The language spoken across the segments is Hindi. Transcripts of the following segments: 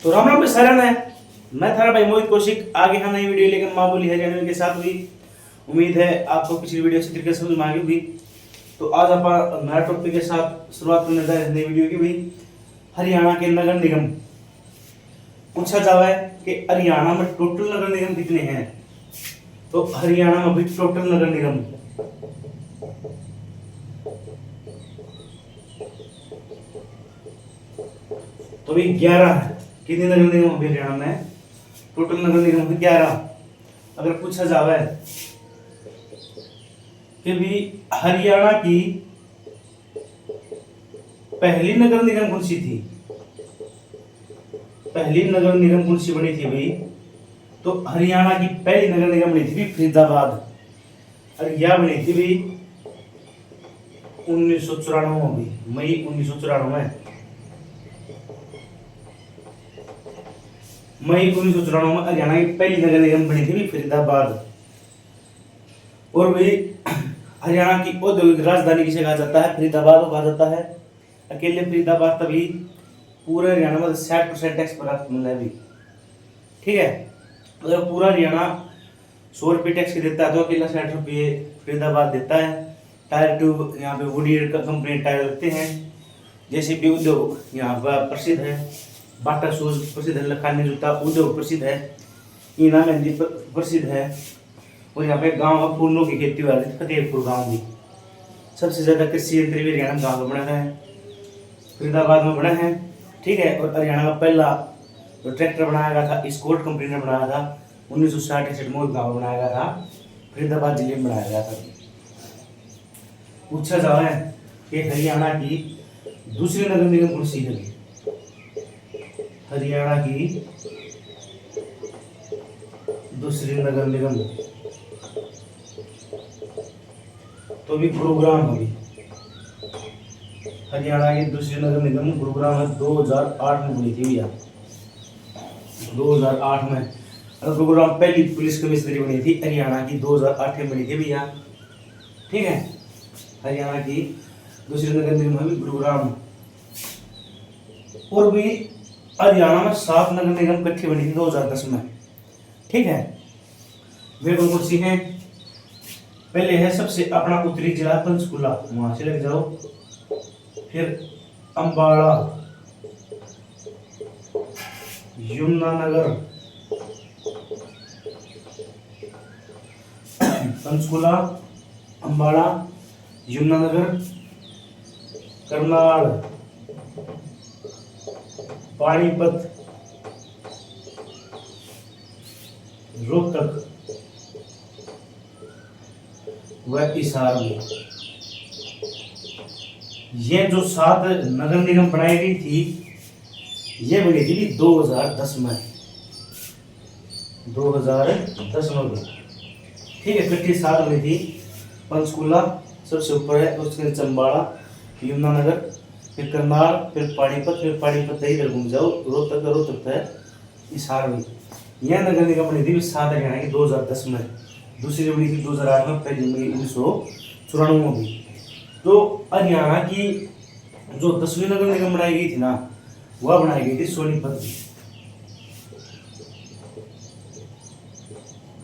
तो राम राम सारण है। मैं थारा भाई मोहित कौशिक आगे हम नई वीडियो लेकर माँ बोली है चैनल के साथ हुई। उम्मीद है आपको पिछली वीडियो अच्छी तरीके से समझ में आ गई होगी। तो आज आप नया टॉपिक के साथ शुरुआत करने जा रहे हैं नई वीडियो की भी। हरियाणा के नगर निगम पूछा जावा है कि हरियाणा में टोटल नगर निगम कितने हैं। तो हरियाणा में भी टोटल नगर निगम तो भी 11 है। कितने नगर निगम अभी हरियाणा में? टोटल नगर निगम 11। अगर पूछा जावा है कि भी हरियाणा की पहली नगर निगम कौन सी थी, पहली नगर निगम कौन सी बनी थी भाई? तो हरियाणा की पहली नगर निगम बनी थी फरीदाबाद, और यह बनी थी भाई 1994 में, मई 1994 मई 1994 में हरियाणा की पहली नगर निगम बनी थी फरीदाबाद। और भी हरियाणा की औद्योगिक राजधानी किसे कहा जाता है? फरीदाबाद को कहा जाता है। अकेले फरीदाबाद तभी पूरे हरियाणा में 60% टैक्स प्राप्त मिला है भी। ठीक है, अगर पूरा हरियाणा 100 रुपये टैक्स देता है तो अकेला 60 रुपये फरीदाबाद देता है। टायर ट्यूब यहाँ पे वुडियर का कंपनी टायर लगते हैं। जैसे भी उद्योग यहाँ पर प्रसिद्ध है, बाटा शूज प्रसिद्ध है, लखानी जूता उद्योग प्रसिद्ध है, ईना मेहंदी प्रसिद्ध है। और यहाँ पे गांव फूलों की खेती हो रही है, फतेहपुर गांव भी सबसे ज्यादा कृषि यंत्र भी हरियाणा गांव में बना है, फरीदाबाद में बना है। ठीक है, और हरियाणा का पहला जो ट्रैक्टर बनाया गया था स्कॉट कंपनी ने बनाया था 1960 में गाँव बनाया गया था, फरीदाबाद जिले में बनाया गया था। पूछा जा रहा है कि हरियाणा की दूसरी नगर निगम कौन सी है? हरियाणा की दूसरी नगर निगम तो भी गुरुग्राम होगी। हरियाणा की दूसरी नगर निगम गुरुग्राम में 2008 में बनी थी भैया, 2008 में। और गुरुग्राम पहली पुलिस कमिश्नरी बनी थी हरियाणा की 2008 में बनी थी भैया। ठीक है, हरियाणा की दूसरी नगर निगम है गुरुग्राम। और भी हरियाणा में 7 नगर निगम इकट्ठी बनी थी 2010 में। ठीक है, वे कौन सी हैं? पहले है सबसे अपना उत्तरी जिला पंचकुला, वहां से लग जाओ। फिर अंबाला, यमुनानगर, पंचकुला, अंबाला, यमुनानगर, करनाल, पानीपत, रोहतक व हिसार में। ये जो 7 नगर निगम बनाई गई थी ये बनी थी 2010 में, 2010 में। ठीक है, इकट्ठी 7 बनी थी। पंचकुला सबसे ऊपर है, उसके नीचे अंबाला, यमुनानगर, फिर करनाल, फिर पानीपत इधर घूम जाओ, रोहतक है, हिसार में। यह नगर निगम बनी थी 7 हरियाणा की 2010 में। दूसरी बनी थी 2008 में, पहली बनी 1994 में भी। तो हरियाणा की जो 10वीं नगर निगम बनाई गई थी ना, वह बनाई गई थी सोनीपत में।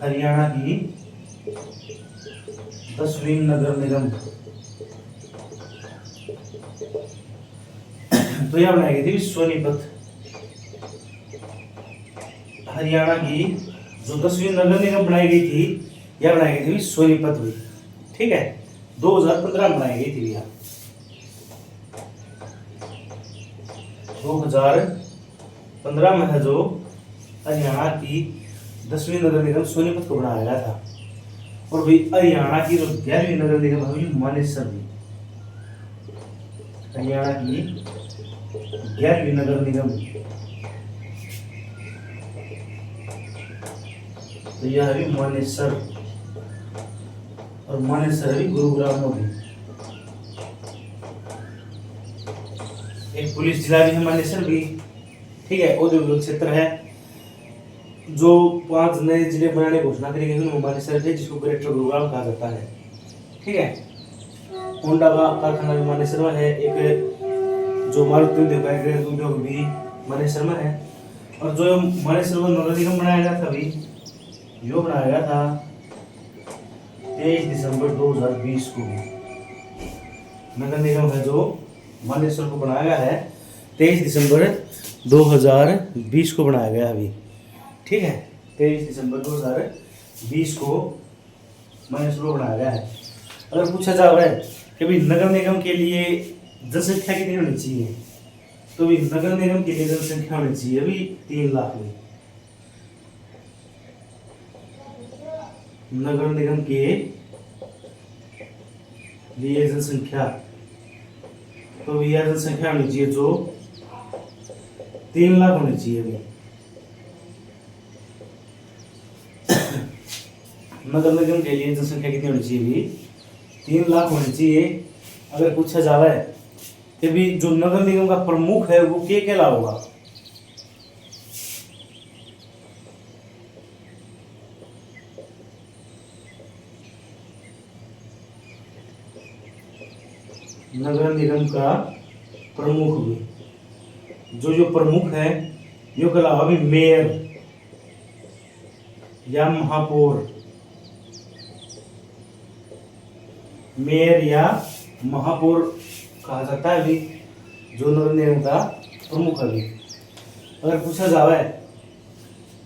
हरियाणा की 10वीं नगर निगम तो यह बनाई गई थी सोनीपत। हरियाणा की जो 10वीं नगर निगम बनाई गई थी यह बनाई गई थी सोनीपत में। ठीक है, 2015 में बनाई गई थी भैया, 2015 में है जो हरियाणा की 10वीं नगर निगम सोनीपत को बनाया गया था। और भी हरियाणा की जो 11वीं नगर निगम है मानेसर भी, हरियाणा की 11वीं नगर निगम तो यह है मानेसर, और मानेसर है गुरुग्राम में भी। एक पुलिस जिला भी है मानेसर भी। ठीक है, औद्योगिक क्षेत्र है। जो 5 नए जिले बनाने की घोषणा करी गई है मानेसर है, जिसको ग्रेटर गुरुग्राम कहा जाता है। ठीक है, होंडा का कारखाना भी मानेसर में है। एक जो मारुति उद्योग भी मानेसर में है। और जो हमारे सिल्वर नगर निगम बनाया गया था अभी, यो बनाया गया था 23 दिसंबर 2020 को। नगर निगम है जो मानेसर को बनाया गया है 23 दिसंबर 2020 को बनाया गया अभी, ठीक है। 23 दिसंबर 2020 को मानेसर को बनाया गया है। अगर पूछा जा रहा है कि भाई नगर निगम के लिए जनसंख्या कितनी होनी चाहिए, तो भी नगर निगम के लिए जनसंख्या होनी चाहिए अभी 3 लाख में। नगर निगम के लिए जनसंख्या, तो यह जनसंख्या होनी चाहिए जो 3 लाख होनी चाहिए अभी। नगर निगम के लिए जनसंख्या कितनी होनी चाहिए अभी? 3 लाख होनी चाहिए। अगर पूछा जा रहा है कि भी जो नगर निगम का प्रमुख है वो क्या कहला होगा, नगर निगम का प्रमुख भी जो प्रमुख है यो कहला अभी मेयर या महापौर, मेयर या महापौर कहा जाता है अभी जो नगर निगम का प्रमुख है अभी। अगर पूछा जावा है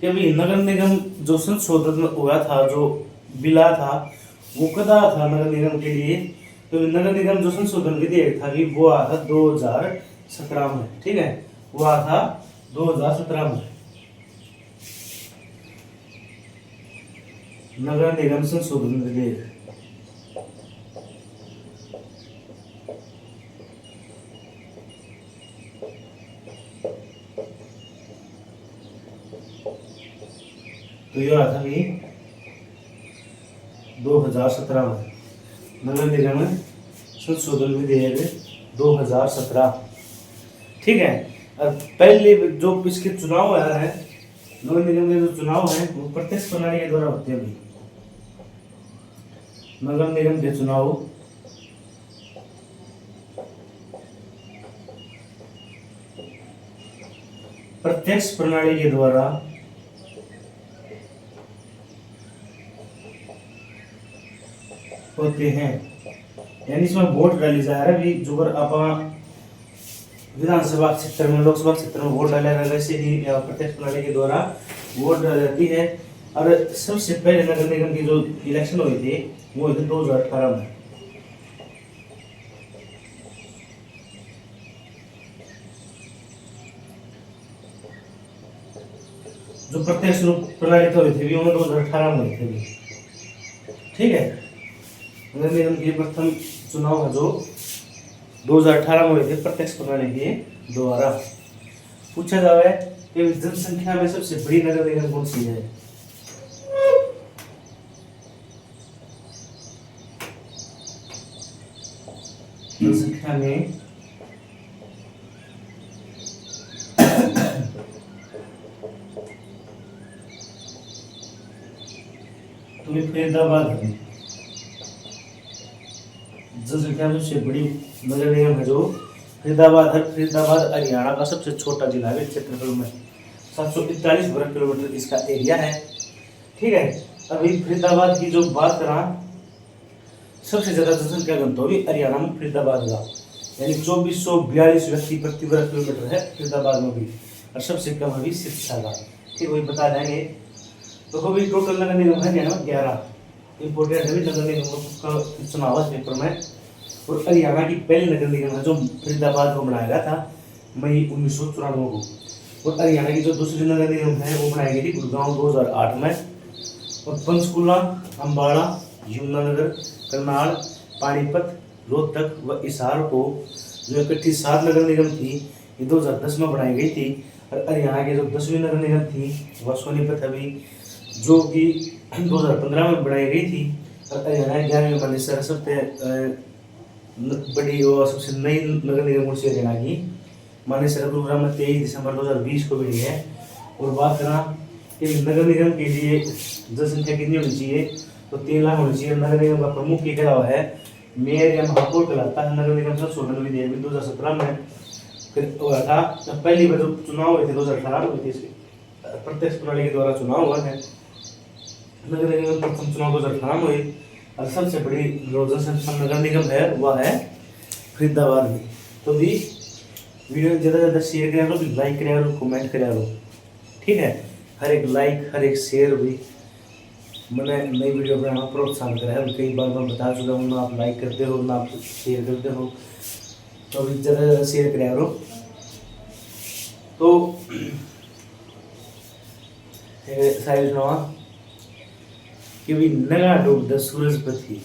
कि अभी नगर निगम जो संशोधन हुआ था, जो बिला था, वो कदा था नगर निगम के लिए, तो नगर निगम जो संशोधन विधेयक था वो आया था 2017 में, ठीक है, वो आया था 2017 में। नगर निगम संशोधन विधेयक तो ये आता है 2017 में, नगर निगम संशोधन विधेयक 2017, ठीक है। और पहले जो इसके चुनाव आया है, नगर निगम के जो चुनाव है वो प्रत्यक्ष प्रणाली के द्वारा होते हैं अभी। नगर निगम के चुनाव प्रत्यक्ष प्रणाली के द्वारा होते हैं, यानी इसमें वोट डाली जा रहा है जो आप विधानसभा क्षेत्र में, लोकसभा क्षेत्र में वोट डाला जाएगा, वैसे ही प्रत्यक्ष प्रणाली के द्वारा वोट डाली जाती है। और सबसे पहले नगर निगम की जो इलेक्शन हुई थी वो हुई थी 2018 में। जो प्रत्यक्ष प्रणाली हुई थी वो 2018 में हुई थी, ठीक है। नगर निगम के प्रथम चुनाव जो 2018 में हुए थे प्रत्यक्ष प्रणाली के द्वारा। पूछा जा रहा है कि जनसंख्या में सबसे बड़ी नगर निगम कौन सी है? जनसंख्या में तुम्हें फरीदाबाद है जनसंख्या में सबसे बड़ी नगर निगम है जो फरीदाबाद है। फरीदाबाद हरियाणा का सबसे छोटा जिला है क्षेत्रफल में, 741 वर्ग किलोमीटर इसका एरिया है, ठीक है। अभी फरीदाबाद की जो बात करा, सबसे ज्यादा जनसंख्या घनत्व भी हरियाणा में फरीदाबाद का, यानी 2442 व्यक्ति प्रति वर्ग किलोमीटर है फरीदाबाद में भी, और सबसे कम अभी शिक्षा का, ठीक वही बता देंगे। तो अभी टोटल नगर निगम है 11 इंपोर्टेंट है नगर निगम का चुनाव है पेपर में। और हरियाणा की पहली नगर निगम है जो फरीदाबाद को बनाया गया था मई 1994 को। और हरियाणा की जो दूसरी नगर निगम है वो बनाई गई थी गुड़गांव 2008 में। और पंचकुला, अम्बाड़ा, यमुनानगर, करनाल, पानीपत, रोहतक व हिसार को जो इकट्ठी 7 नगर निगम थी ये 2010 में बनाई गई थी। और हरियाणा की जो 10वीं नगर निगम थी वह सोनीपत अभी जो कि 2015 में बनाई गई थी। और हरियाणा 11वीं मानेसर सबसे बड़ी और सबसे नई नगर निगम कौन सी हरियाणा की? मानेसर गुरुग्राम में 23 दिसंबर 2020 को बनी है। और बात करा कि नगर निगम के लिए जनसंख्या कितनी होनी चाहिए, तो 3 लाख होनी चाहिए। नगर निगम का प्रमुख के अलावा है मेयर या महापौर कहलाता है। नगर निगम संशोधन विधेयक 2017 में फिर हुआ था जब पहली बार जो चुनाव हुए थे 2018 में हुए थे, प्रत्यक्ष प्रणाली के द्वारा चुनाव हुआ है। नगर निगम प्रथम चुनाव 2018 में हुई और सबसे बड़ी जो जनसंख्या नगर निगम है वह है फरीदाबाद में। तो भी वीडियो ज़्यादा से ज़्यादा शेयर करा करो, लाइक करा करो, कमेंट करा करो, ठीक है। हर एक लाइक हर एक शेयर भी मैंने नई वीडियो बनाना प्रोत्साहन करा है। कई बार मैं बता चुका हूँ, ना आप लाइक करते हो ना आप शेयर करते हो, तो अभी ज़्यादा से ज़्यादा शेयर करा करो। तो साहिल नवा कि भी नगा डूब द सूरज पथी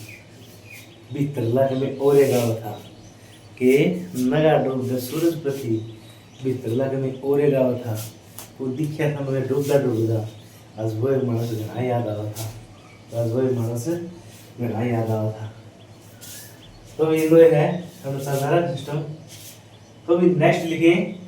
भीतर लग में ओरे गाँव था कि नगा डूब द सूरज पथी भीतर लग में ओरे गाँव था। वो दिखा था मुझे डूबदा आज वो मानस घना याद आ रहा था, आज वो मानस घना याद आ रहा था। तो ये लोग है हम साधारण सिस्टम। तो भी नेक्स्ट लिखें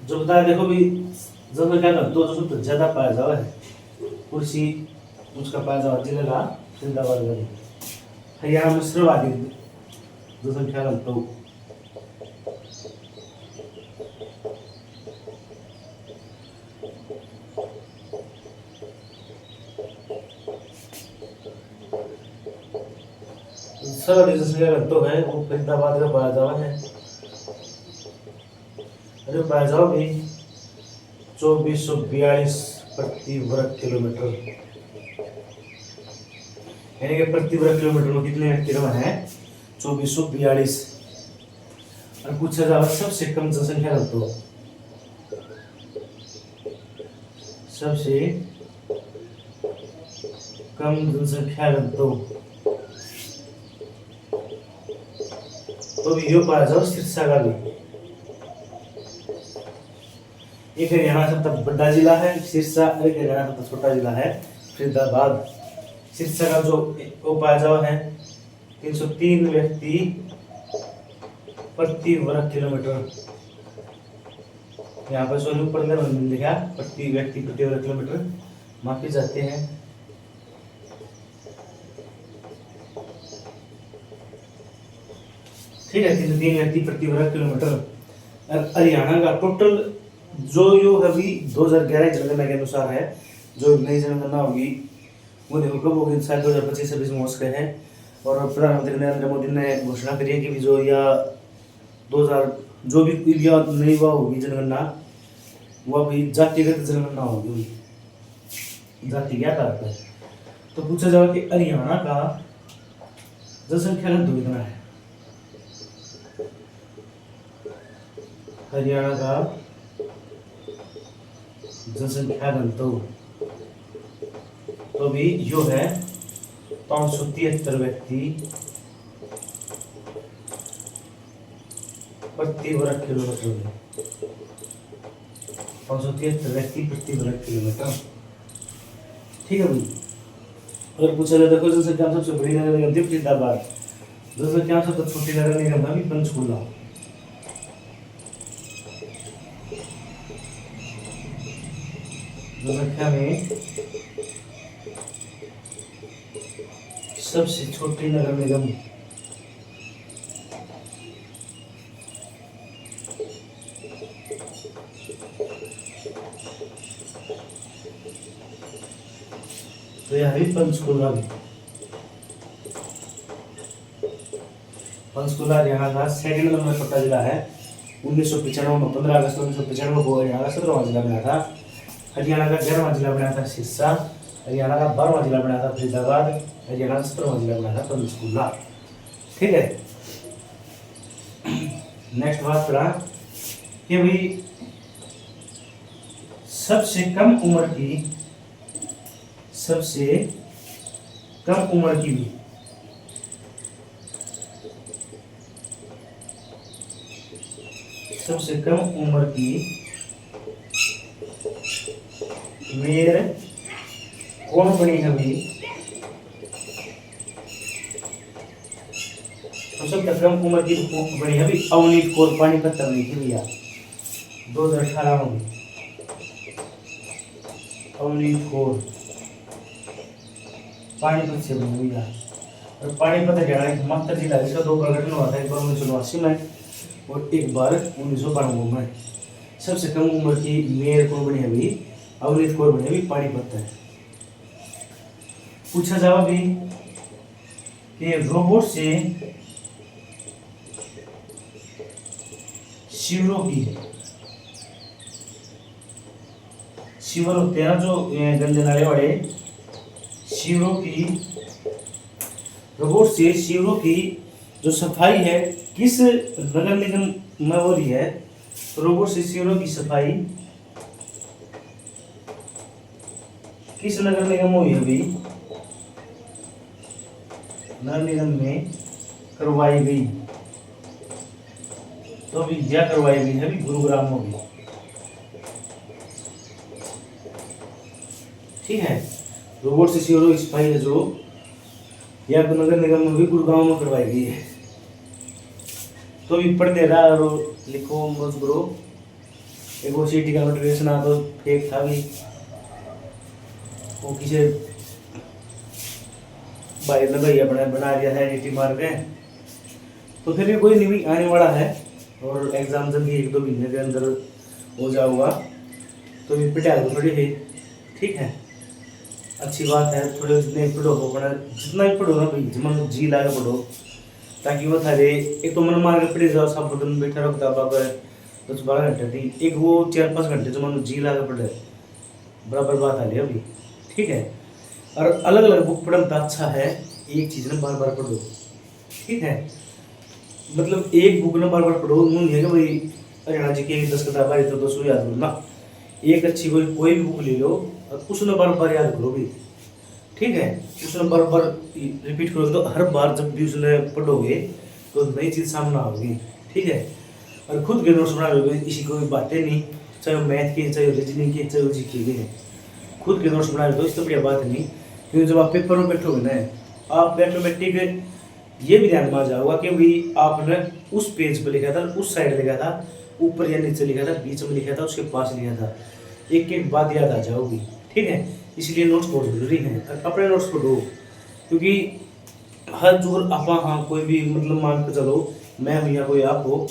जो बता देखो भी जनसंख्या का 200 तो ज्यादा पाया जावा है कुर्सी उसका पाया जावा जिला फरीदाबाद में हरियाणा में सर्वाधिक जनसंख्या का तो सर्वाधिक जनसंख्या का तो है वो फरीदाबाद का पाया जावा है। अरे पाया जाओ भी 2442 प्रति वर्ग किलोमीटर, यानी कि प्रति वर्ग किलोमीटर में कितने व्यक्ति है 2442। और पूछा जाए सबसे कम जनसंख्या तो सबसे कम जनसंख्या तो भी यो पाया जाओ सिरसा का भी। एक हरियाणा सबसे बड़ा जिला है सिरसा, एक हरियाणा सबसे छोटा जिला है फरीदाबाद। सिरसा का जो वो पाया जावा है 303 व्यक्ति प्रति वर्ग किलोमीटर। यहाँ पर सोलू पर लिखा प्रति व्यक्ति प्रति वर्ग किलोमीटर मापे जाते हैं। ठीक है 303 व्यक्ति प्रति वर्ग किलोमीटर। हरियाणा का टोटल जो यो अभी 2011 जनगणना के अनुसार है, जो नई जनगणना होगी वो देखो कब होगी, शायद 2025-26 में हो सकते हैं। और प्रधानमंत्री नरेंद्र मोदी ने घोषणा करी है कि जो या 2000 जो भी या नई वह होगी जनगणना वह भी जातिगत जनगणना होगी। जाति क्या करता है तो पूछा जाएगा कि हरियाणा का जनसंख्या घनत्व कितना है। हरियाणा का जनसंख्या घनत्व तो भी जो है 573 व्यक्ति प्रति वर्ग किलोमीटर में, 573 व्यक्ति प्रति वर्ग किलोमीटर। ठीक है भाई। अगर पूछा जाए देखो जनसंख्या सबसे बड़ी नगर निगम थी फरीदाबाद, जनसंख्या सबसे छोटी नगर निगम था भी पंचकूला। जनसंख्या में सबसे छोटी नगर निगम तो यह है पंचकूला। पंचकूला हरियाणा का सेकंड नंबर छोटा जिला है। 1995 में 15 अगस्त 1995 को हरियाणा 17वां जिला बना था। हरियाणा का 11वां जिला बना था सिरसा, हरियाणा का 12वां जिला बना था फरीदाबाद, हरियाणा का 17वां जिला बना था पंचकूला। ठीक है। नेक्स्ट बात करा कि भाई सबसे कम उम्र की भी सबसे कम उम्र की मेयर कौन बनी है भाई। सबसे कम उम्र की बनी है भाई अवनीत कौर पानीपत बनी थी भैया 2018 में। अवनीत कौर पानीपत से बनी हुई है। और पानीपत हरियाणा एक मात्र जिला है। इसका 2 बार गठन हुआ था, एक बार 1989 में और एक बार 1992 में। सबसे कम उम्र की मेयर कौन बनी अभी? अवनीत कौर बनी अभी, पानीपत है। पूछा जावा भी कि रोबोट से शिविरों होते हैं ना, जो गंदे नाले वाले शिविरों की, रोबोट से शिविरों की जो सफाई है किस नगर निगम में हो रही है? रोबोट से शिविरों की सफाई किस नगर निगम में हुई है अभी? नगर निगम में करवाई गई, तो अभी क्या करवाई गई है? अभी गुरुग्राम में हुई। ठीक है, रोबोट से शिविरों की सफाई है जो या तो नगर निगम में भी गुरुग्राम में करवाई गई है। तो भी पढ़ते रहा और लिखो मत करो। एक वो सिटी का नोटिफिकेशन आ तो फेक था भी, वो किसी भाई ने भाई अपने बना दिया है एडिटिंग मार के। तो फिर भी कोई नहीं आने वाला है और एग्जाम जल्दी 1-2 महीने के अंदर हो जाऊंगा। तो भी पिटा दो थोड़ी ही, ठीक है, अच्छी बात है। थोड़े जितने पढ़ो हो अपना, जितना भी पढ़ो ना भाई मन जी ला के पढ़ो, ताकि वो थारे एक तो मन मार के पढ़े जाओ, सब दिन बैठे रहो किताबा पर 10-12 घंटे थी, एक वो 4-5 घंटे जो मन जी ला के पढ़े, बराबर बात आ रही अभी। ठीक है, और अलग अलग बुक पढ़ना अच्छा है, एक चीज़ ना बार बार पढ़ो। ठीक है, मतलब एक बुक ना बार बार पढ़ो, नहीं है कि भाई हरियाणा जी की 10 किताबें तो 10 याद करो ना। एक अच्छी कोई भी बुक ले लो और उसने बार बार याद करो भी। ठीक है, उसने बार बार रिपीट करोगे तो हर बार जब भी उसने पढ़ोगे तो नई चीज़ सामने आओगी। ठीक है, और खुद के नोट्स बना लोगे, इसी कोई बातें नहीं, चाहे वो मैथ की, चाहे रीजनिंग की, चाहे वो जीके की है, खुद के नोट्स बना लो तो इससे बढ़िया बात नहीं। क्योंकि जब आप पेपर में बैठोगे ना, आप ऑटोमेटिक ये भी ध्यान में आ जाओगा कि भाई आपने उस पेज पर लिखा था, उस साइड लिखा था, ऊपर या नीचे लिखा था, बीच में लिखा था, उसके पास लिखा था, एक एक बात याद आ जाओगी। ठीक है, इसलिए नोट्स बहुत जरूरी है, अपने नोट्स पढ़ो। क्योंकि हर जोर आप हाँ कोई भी मतलब मान के चलो मैं हूँ या कोई आप हो,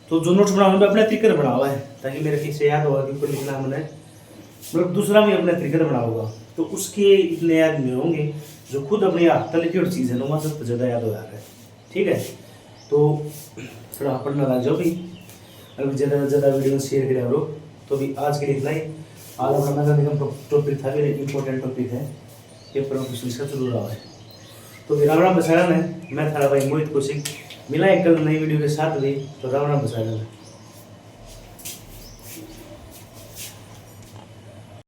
तो जो नोट्स बनाओ अपने तरीके से बनाओ है, ताकि मेरे किसी याद होगा कि ऊपर लिखना मैंने, मतलब दूसरा भी अपने तरीके से बनाओगा तो उसके इतने याद नहीं होंगे जो खुद अपनी हाथ लिखी और चीज़ है ना सबसे ज़्यादा याद हो जाता है। ठीक है, तो थोड़ा पढ़ना लग जाओ भी, अभी ज़्यादा से ज़्यादा वीडियो शेयर करें करो। तो भी आज के लिए इतना ही। आज अपना नगर निगम टॉपिक था, मेरे इंपॉर्टेंट टॉपिक है, पेपर में कुछ इसका जरूर रहा है। तो राम राम बसाया मैं थारा भाई मोहित कौशिक, मिला एक कल नई वीडियो के साथ भी। तो राम राम बसाया।